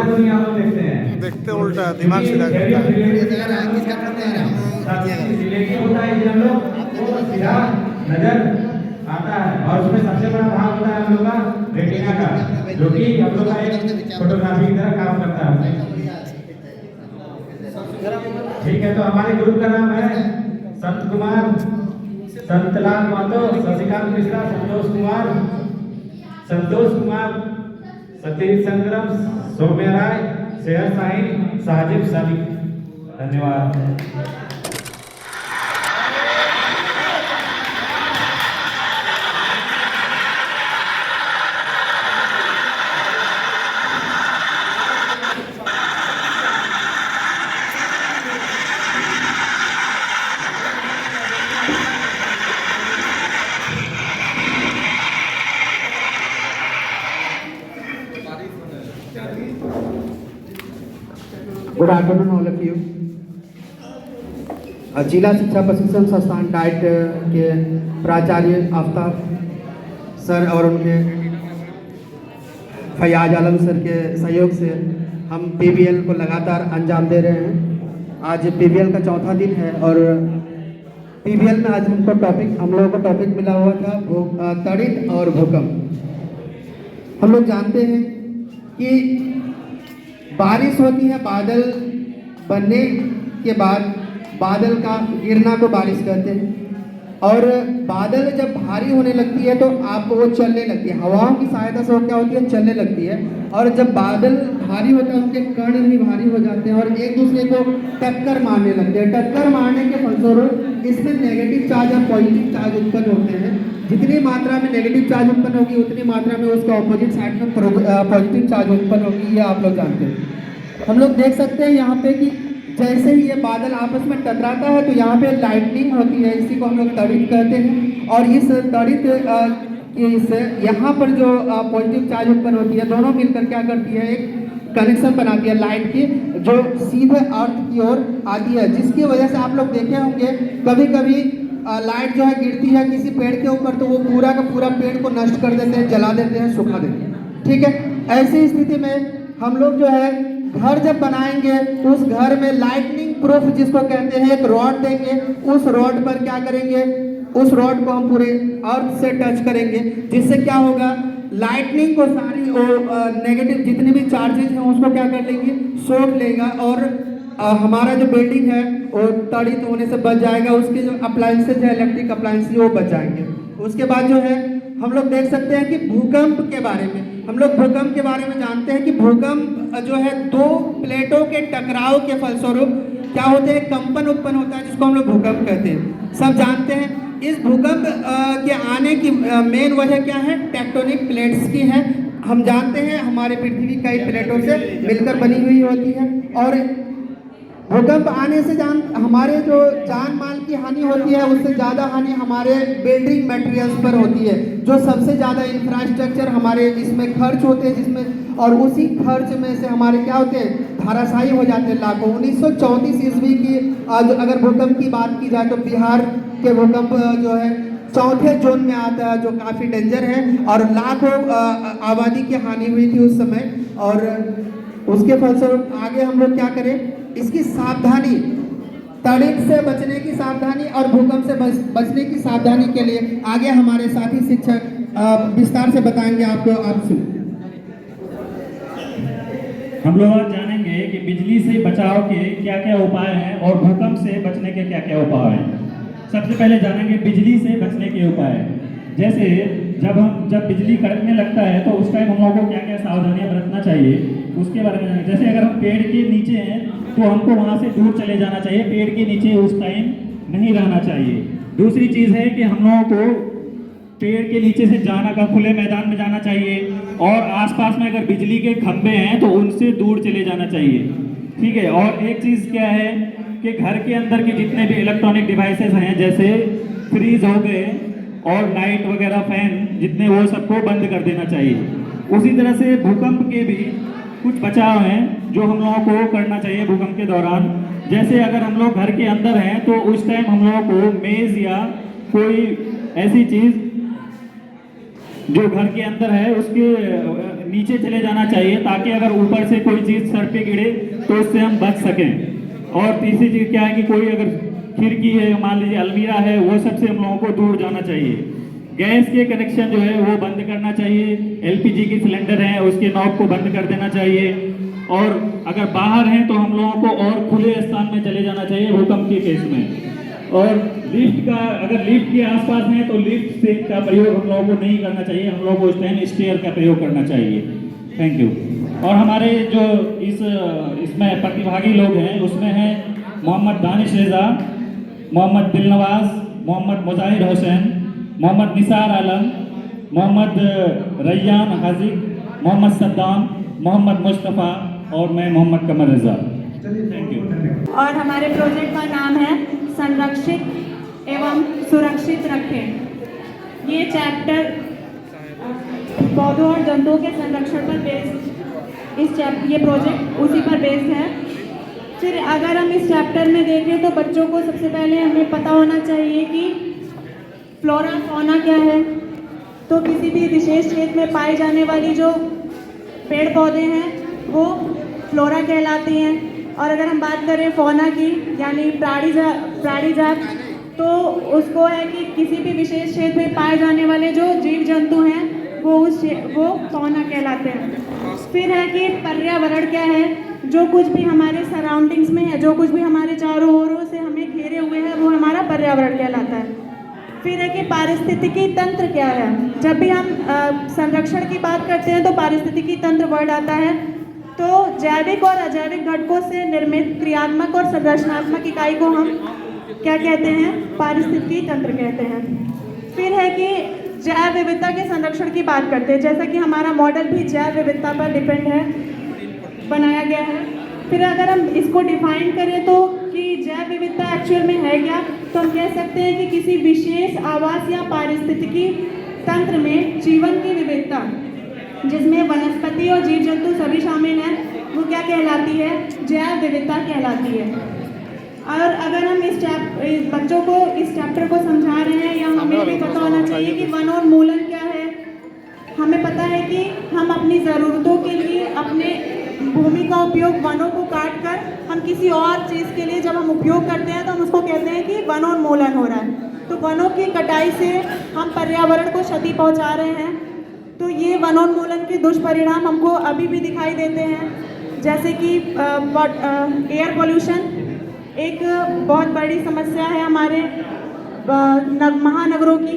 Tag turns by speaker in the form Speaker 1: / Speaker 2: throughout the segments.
Speaker 1: को नहीं आप लोग देखते हैं,
Speaker 2: देखते उल्टा दिमाग सीधा करता है।
Speaker 1: रिलेटिव होता है हम लोग वो सीधा नजर आता है, और उसमें सबसे बड़ा भाग होता है हम लोग का रेटिना का, जो कि हम लोग का एक फोटोग्राफी की तरह काम करता है। ठीक है, तो हमारे ग्रुप का नाम है संत कुमार, संतलाल महतो, शशिकांत मिश्रा, संतोष कुमार, सतीश संग्राम, सौम्य राय, शेहर साहिन, साजिब सादिक। धन्यवाद।
Speaker 3: Good afternoon all of you. जिला शिक्षा प्रशिक्षण संस्थान डाइट के प्राचार्य आफ्ताब सर और उनके फयाज आलम सर के सहयोग से हम पीबीएल को लगातार अंजाम दे रहे हैं। आज पीबीएल का चौथा दिन है और पीबीएल में आज हम लोगों को टॉपिक मिला हुआ था तड़ित और भूकंप। हम लोग जानते हैं कि बारिश होती है, बादल बनने के बाद बादल का गिरना को बारिश कहते हैं, और बादल जब भारी होने लगती है तो आपको वो चलने लगती है, हवाओं की सहायता से वो क्या होती है, चलने लगती है। और जब बादल भारी होता है उनके कण भी भारी हो जाते हैं और एक दूसरे को टक्कर मारने लगते हैं। टक्कर मारने के फलस्वरूप इसमें नेगेटिव चार्ज और पॉजिटिव चार्ज उत्पन्न होते हैं। जितनी मात्रा में नेगेटिव चार्ज उत्पन्न होगी उतनी मात्रा में उसका ऑपोजिट साइड में पॉजिटिव चार्ज उत्पन्न होगी, ये आप लोग जानते हैं। हम लोग देख सकते हैं यहाँ पे कि जैसे ही ये बादल आपस में टकराता है तो यहाँ पे लाइटनिंग होती है, इसी को हम लोग तड़ित कहते हैं। और इस तड़ित से यहाँ पर जो पॉजिटिव चार्ज उत्पन्न होती है, दोनों मिलकर क्या करती है, एक कनेक्शन बनाती है लाइट की, जो सीधे अर्थ की ओर आती है, जिसकी वजह से आप लोग देखे होंगे कभी कभी लाइट जो है गिरती है किसी पेड़ के ऊपर तो वो पूरा का पूरा पेड़ को नष्ट कर देते हैं, जला देते हैं, सुखा देते हैं। ठीक है, ऐसी स्थिति में हम लोग जो है घर जब बनाएंगे तो उस घर में लाइटनिंग प्रूफ जिसको कहते हैं एक रॉड देंगे। उस रॉड पर क्या करेंगे, उस रॉड को हम पूरे अर्थ से टच करेंगे, जिससे क्या होगा, लाइटनिंग को सारी नेगेटिव जितने भी चार्जेस हैं उसको क्या कर लेंगे, सोख लेगा और हमारा जो बिल्डिंग है वो तड़ित होने से बच जाएगा। उसके जो अप्लायंसेज है, इलेक्ट्रिक अप्लायंसेज, वो बच जाएंगे। उसके बाद जो है हम लोग देख सकते हैं कि भूकंप के बारे में हम लोग भूकंप के बारे में जानते हैं कि भूकंप जो है दो प्लेटों के टकराव के फलस्वरूप क्या होते हैं, कंपन उत्पन्न होता है, जिसको हम लोग भूकंप कहते हैं। सब जानते हैं इस भूकंप के आने की मेन वजह क्या है, टेक्टोनिक प्लेट्स की है। हम जानते हैं हमारे पृथ्वी कई प्लेटों से मिलकर बनी हुई होती है और भूकंप आने से हमारे जो जान माल की हानि होती है उससे ज़्यादा हानि हमारे बिल्डिंग मटेरियल्स पर होती है। जो सबसे ज़्यादा इंफ्रास्ट्रक्चर हमारे इसमें खर्च होते हैं, जिसमें और उसी खर्च में से हमारे क्या होते हैं, धाराशायी हो जाते हैं लाखों। 1934 ईस्वी की अगर भूकंप की बात की जाए तो बिहार के भूकंप जो है चौथे जोन में आता है, जो काफ़ी डेंजर है और लाखों आबादी की हानि हुई थी उस समय। और उसके फलस्वरूप आगे हम लोग क्या करें, इसकी सावधानी, तड़ित से बचने की सावधानी और भूकंप से बचने की सावधानी के लिए आगे हमारे साथी शिक्षक विस्तार से बताएंगे आपको। आप सुन।
Speaker 4: हम लोग आज जानेंगे कि बिजली से बचाव के क्या क्या उपाय हैं और भूकंप से बचने के क्या क्या उपाय हैं। सबसे पहले जानेंगे बिजली से बचने के उपाय। जैसे जब बिजली कड़कने लगता है तो उस टाइम हम लोगों को क्या क्या सावधानियां बरतना चाहिए उसके बारे में। जैसे अगर हम पेड़ के नीचे हैं तो हमको वहां से दूर चले जाना चाहिए, पेड़ के नीचे उस टाइम नहीं रहना चाहिए। दूसरी चीज़ है कि हम लोगों को पेड़ के नीचे से खुले मैदान में जाना चाहिए और आसपास में अगर बिजली के खंभे हैं तो उनसे दूर चले जाना चाहिए। ठीक है, और एक चीज़ क्या है कि घर के अंदर के जितने भी इलेक्ट्रॉनिक डिवाइसेस हैं, जैसे फ्रीज हो गए और लाइट वगैरह, फैन जितने, वो सबको बंद कर देना चाहिए। उसी तरह से भूकंप के भी कुछ बचाव हैं जो हम लोगों को करना चाहिए भूकंप के दौरान। जैसे अगर हम लोग घर के अंदर हैं तो उस टाइम हम लोगों को मेज़ या कोई ऐसी चीज़ जो घर के अंदर है उसके नीचे चले जाना चाहिए, ताकि अगर ऊपर से कोई चीज़ सर पे गिरे तो उससे हम बच सकें। और तीसरी चीज़ क्या है कि कोई अगर खिड़की है, मान लीजिए अलमीरा है, वो सबसे हम लोगों को दूर जाना चाहिए। गैस के कनेक्शन जो है वो बंद करना चाहिए। एलपीजी के सिलेंडर हैं उसके नॉब को बंद कर देना चाहिए। और अगर बाहर हैं तो हम लोगों को और खुले स्थान में चले जाना चाहिए भूकंप के केस में। और लिफ्ट का, अगर लिफ्ट के आसपास हैं तो लिफ्ट से का प्रयोग हम लोगों को नहीं करना चाहिए, हम लोगों को स्टैंड स्टेयर का प्रयोग करना चाहिए। Thank you. और हमारे जो इसमें प्रतिभागी लोग हैं उसमें हैं मोहम्मद दानिश रेजा, मोहम्मद दिलनवाज, मोहम्मद मुजाहिर हुसैन, मोहम्मद निसार आलम, मोहम्मद रैयान हाजिक, मोहम्मद सद्दाम, मोहम्मद मुस्तफ़ा और मैं मोहम्मद कमर रजा। Thank you.
Speaker 5: और हमारे प्रोजेक्ट का नाम है संरक्षित एवं सुरक्षित रखें। ये चैप्टर पौधों और जंतुओं के संरक्षण पर बेस्ड ये प्रोजेक्ट उसी पर बेस्ड है। फिर अगर हम इस चैप्टर में देखें तो बच्चों को सबसे पहले हमें पता होना चाहिए कि फ्लोरा फौना क्या है। तो किसी भी विशेष क्षेत्र में पाई जाने वाली जो पेड़ पौधे हैं वो फ्लोरा कहलाती हैं। और अगर हम बात करें फौना की यानी प्राणी जात, तो उसको है कि किसी भी विशेष क्षेत्र में पाए जाने वाले जो जीव जंतु हैं वो फौना कहलाते हैं। फिर है कि पर्यावरण क्या है, जो कुछ भी हमारे सराउंडिंग्स में है, जो कुछ भी हमारे चारों ओरों से हमें घेरे हुए हैं वो हमारा पर्यावरण कहलाता है। फिर है कि पारिस्थितिकी तंत्र क्या है। जब भी हम संरक्षण की बात करते हैं तो पारिस्थितिकी तंत्र वर्ड आता है। तो जैविक और अजैविक घटकों से निर्मित क्रियात्मक और संरचनात्मक इकाई को हम क्या कहते हैं, पारिस्थितिकी तंत्र कहते हैं। फिर है कि जैव विविधता के संरक्षण की बात करते हैं, जैसा कि हमारा मॉडल भी जैव विविधता पर डिपेंड है, बनाया गया है। फिर अगर हम इसको डिफाइन करें तो कि जैव विविधता एक्चुअल में है क्या, तो हम कह सकते हैं कि किसी विशेष आवास या पारिस्थितिकी तंत्र में जीवन की विविधता, जिसमें वनस्पति और जीव जंतु सभी शामिल हैं, वो क्या कहलाती है, जैव विविधता कहलाती है। और अगर हम इस बच्चों को इस चैप्टर को समझा रहे हैं, या हमें भी पता होना चाहिए कि वनोन्मूलन क्या है। हमें पता है कि हम अपनी ज़रूरतों के लिए अपने भूमि का उपयोग, वनों को काट कर हम किसी और चीज़ के लिए जब हम उपयोग करते हैं तो हम उसको कहते हैं कि वनोन्मूलन हो रहा है। तो वनों की कटाई से हम पर्यावरण को क्षति पहुंचा रहे हैं। तो ये वनोन्मूलन के दुष्परिणाम हमको अभी भी दिखाई देते हैं, जैसे कि एयर पोल्यूशन एक बहुत बड़ी समस्या है हमारे महानगरों की।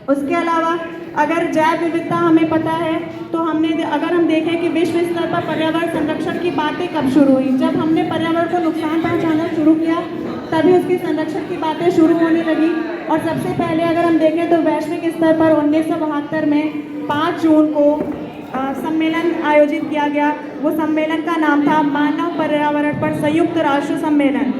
Speaker 5: उसके अलावा अगर जैव विविधता हमें पता है तो अगर हम देखें कि विश्व स्तर पर पर्यावरण संरक्षण की बातें कब शुरू हुई, जब हमने पर्यावरण को नुकसान पहुंचाना शुरू किया तभी उसकी संरक्षण की बातें शुरू होने लगी। और सबसे पहले अगर हम देखें तो वैश्विक स्तर पर 1972 में 5 जून को सम्मेलन आयोजित किया गया। वो सम्मेलन का नाम था मानव पर्यावरण पर संयुक्त राष्ट्र सम्मेलन।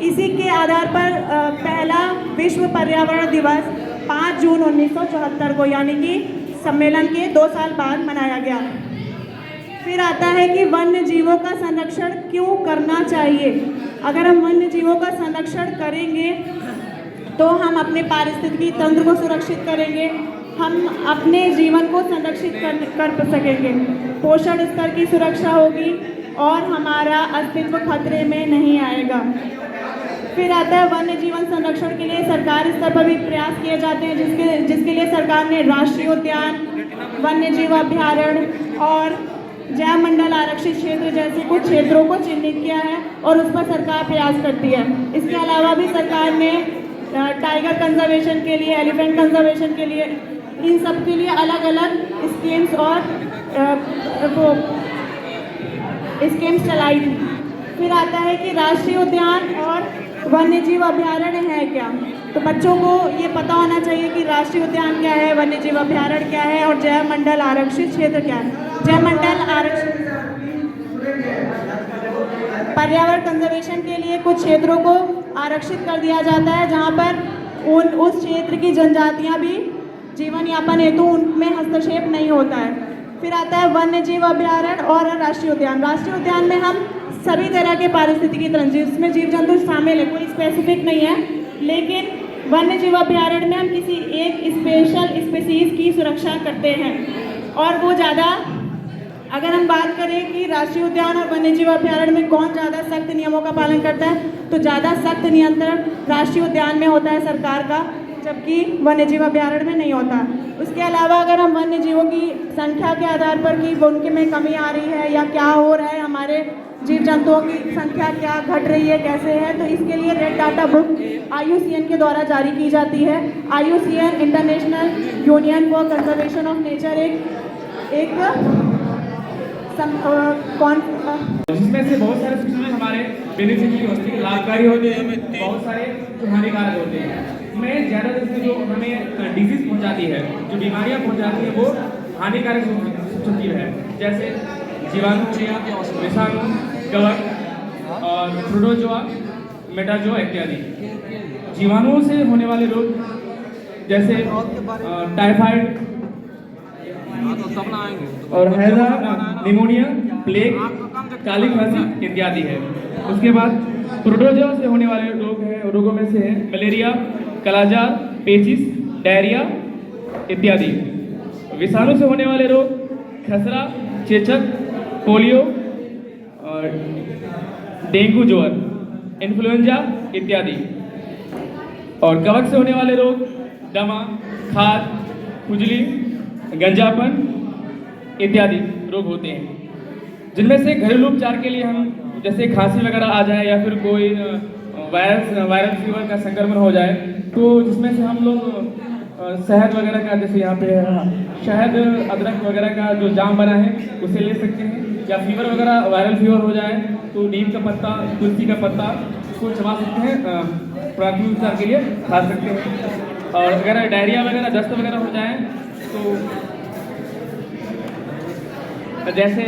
Speaker 5: इसी के आधार पर पहला विश्व पर्यावरण दिवस 5 जून 1974 को, यानी कि सम्मेलन के 2 साल बाद मनाया गया। फिर आता है कि वन्य जीवों का संरक्षण क्यों करना चाहिए। अगर हम वन्य जीवों का संरक्षण करेंगे तो हम अपने पारिस्थितिकी तंत्र को सुरक्षित करेंगे, हम अपने जीवन को संरक्षित कर सकेंगे, पोषण स्तर की सुरक्षा होगी और हमारा अस्तित्व खतरे में नहीं आएगा। फिर आता है वन्य जीवन संरक्षण के लिए सरकार स्तर पर भी प्रयास किए जाते हैं, जिसके लिए सरकार ने राष्ट्रीय उद्यान, वन्य जीव अभ्यारण्य और जैव मंडल आरक्षित क्षेत्र जैसे कुछ क्षेत्रों को चिन्हित किया है और उस पर सरकार प्रयास करती है। इसके अलावा भी सरकार ने टाइगर कंजर्वेशन के लिए, एलिफेंट कंजर्वेशन के लिए, इन सब के लिए अलग अलग स्कीम्स और स्कीम्स चलाई थी। फिर आता है कि राष्ट्रीय उद्यान और वन्य जीव अभ्यारण्य है क्या। तो बच्चों को ये पता होना चाहिए कि राष्ट्रीय उद्यान क्या है, वन्य जीव अभ्यारण्य क्या है और जैव मंडल आरक्षित क्षेत्र क्या है। जैव मंडल आरक्षित पर्यावरण कंजर्वेशन के लिए कुछ क्षेत्रों को आरक्षित कर दिया जाता है, जहाँ पर उस क्षेत्र की जनजातियाँ भी जीवन यापन हेतु उनमें हस्तक्षेप नहीं होता है। फिर आता है वन्य जीव अभ्यारण्य और राष्ट्रीय उद्यान। राष्ट्रीय उद्यान में हम सभी तरह के पारिस्थितिकी तंत्र, जिसमें जीव जंतु शामिल है, कोई स्पेसिफिक नहीं है, लेकिन वन्य जीव अभ्यारण्य में हम किसी एक स्पेशल स्पीसीज की सुरक्षा करते हैं और वो ज़्यादा अगर हम बात करें कि राष्ट्रीय उद्यान और वन्यजीव अभयारण्य में कौन ज़्यादा सख्त नियमों का पालन करता है, तो ज़्यादा सख्त नियंत्रण राष्ट्रीय उद्यान में होता है सरकार का, जबकि वन्यजीव अभयारण्य में नहीं होता। उसके अलावा अगर हम वन्य जीवों की संख्या के आधार पर कि उनके में कमी आ रही है या क्या हो रहा है, हमारे जीव जंतुओं की संख्या क्या घट रही है, कैसे है, तो इसके लिए रेड डाटा बुक IUCN के द्वारा जारी की जाती है। IUCN international union for conservation of nature एक
Speaker 6: जिसमें से बहुत सारे सूचनाएं हमारे बेनिफिशियरी होती है, लाभकारी होते हैं, बहुत सारे जो हानिकारक होते हैं। में ज़्यादातर से जो हमें डिजीज पहुंचाती है, जो बीमारियां पहुंचाती है, वो हानिकारक हो चुकी है, जैसे जीवाणु, विषाणु, कवक और प्रोटोजोआ, मेटाजोआ इत्यादि। जीवाणुओं से होने वाले रोग जैसे टाइफाइड और हैजा, निमोनिया, प्लेग, काली खांसी इत्यादि है। उसके बाद प्रोटोजोआ से होने वाले रोगों में से है मलेरिया, कालाजार, पेचिस, डायरिया इत्यादि। विषाणु से होने वाले रोग खसरा, चेचक, पोलियो और डेंगू ज्वर, इन्फ्लुएंजा इत्यादि। और कवक से होने वाले रोग दमा, खाज, खुजली, गंजापन इत्यादि रोग होते हैं, जिनमें से घरेलू उपचार के लिए हम जैसे खांसी वगैरह आ जाए या फिर कोई वायरल फीवर का संक्रमण हो जाए, तो जिसमें से हम लोग शहद वगैरह का, जैसे यहाँ पे शहद अदरक वगैरह का जो जाम बना है उसे ले सकते हैं। या फीवर वगैरह वायरल फीवर हो जाए तो नीम का पत्ता, तुलसी का पत्ता उसको चबा सकते हैं, प्राथमिक उपचार के लिए खा सकते हैं। और अगर डायरिया वगैरह, दस्त वगैरह हो जाए तो जैसे